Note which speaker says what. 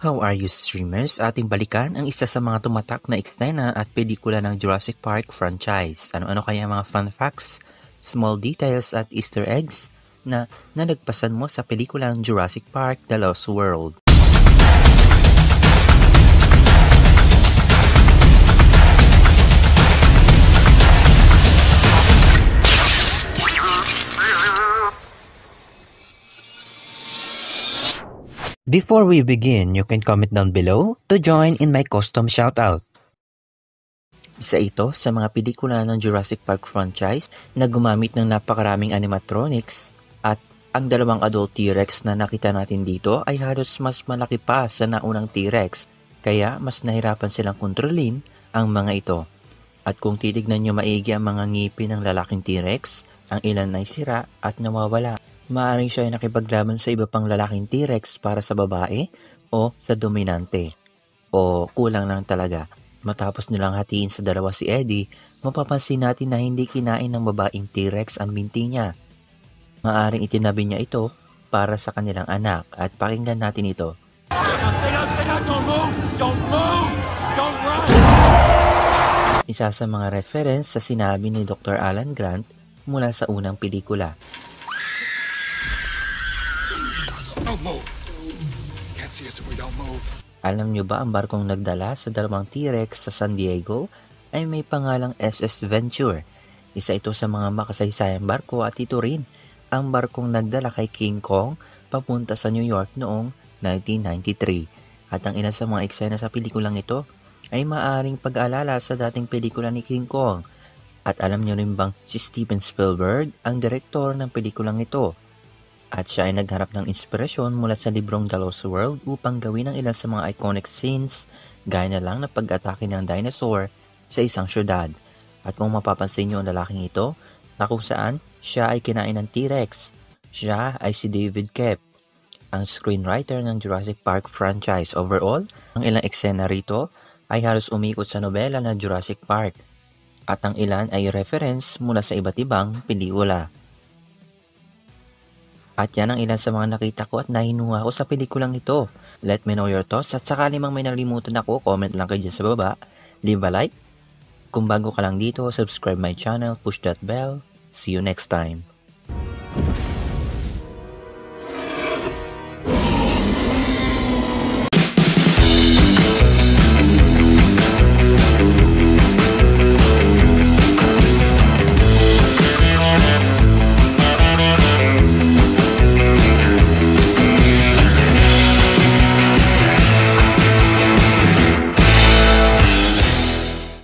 Speaker 1: How are you, streamers? Ating balikan ang isa sa mga tumatak na eksena at pelikula ng Jurassic Park franchise. Ano-ano kaya mga fun facts, small details at Easter eggs na nalagpasan mo sa pelikulang Jurassic Park: The Lost World? Before we begin, you can comment down below to join in my custom shoutout. Isa ito sa mga pelikula ng Jurassic Park franchise na gumamit ng napakaraming animatronics, at ang dalawang adult T-Rex na nakita natin dito ay halos mas malaki pa sa naunang T-Rex, kaya mas nahirapan silang kontrolin ang mga ito. At kung titignan nyo maigi ang mga ngipin ng lalaking T-Rex, ang ilan ay sira at nawawala. Maaaring siya ay nakipaglaban sa iba pang lalaking T-Rex para sa babae o sa dominante. O kulang lang talaga. Matapos nilang hatiin sa dalawa si Eddie, mapapansin natin na hindi kinain ng babaeng T-Rex ang binti niya. Maaaring itinabi niya ito para sa kanilang anak, at pakinggan natin ito. Isa sa mga reference sa sinabi ni Dr. Alan Grant mula sa unang pelikula. Alam nyo ba ang barkong nagdala sa dalawang T-Rex sa San Diego ay may pangalang SS Venture? Isa ito sa mga makasaysayang barko, at ito rin ang barkong nagdala kay King Kong papunta sa New York noong 1993. At ang ilan sa mga eksena sa pelikulang ito ay maaaring pag-alala sa dating pelikula ni King Kong. At alam nyo rin bang si Steven Spielberg ang direktor ng pelikulang ito? At siya ay nagharap ng inspirasyon mula sa librong The Lost World upang gawin ang ilan sa mga iconic scenes, gaya na lang na pag-atake ng dinosaur sa isang syudad. At kung mapapansin nyo ang lalaking ito, na kung saan siya ay kinain ng T-Rex, siya ay si David Koepp, ang screenwriter ng Jurassic Park franchise. Overall, ang ilang eksena rito ay halos umikot sa nobela na Jurassic Park, at ang ilan ay reference mula sa iba't ibang pelikula. At yan ang ilan sa mga nakita ko at nahinuha ko sa pelikulang ito. Let me know your thoughts, at sakali mang may nalimutan ako, comment lang kayo dyan sa baba. Leave a like. Kung bago ka lang dito, subscribe my channel, push that bell. See you next time.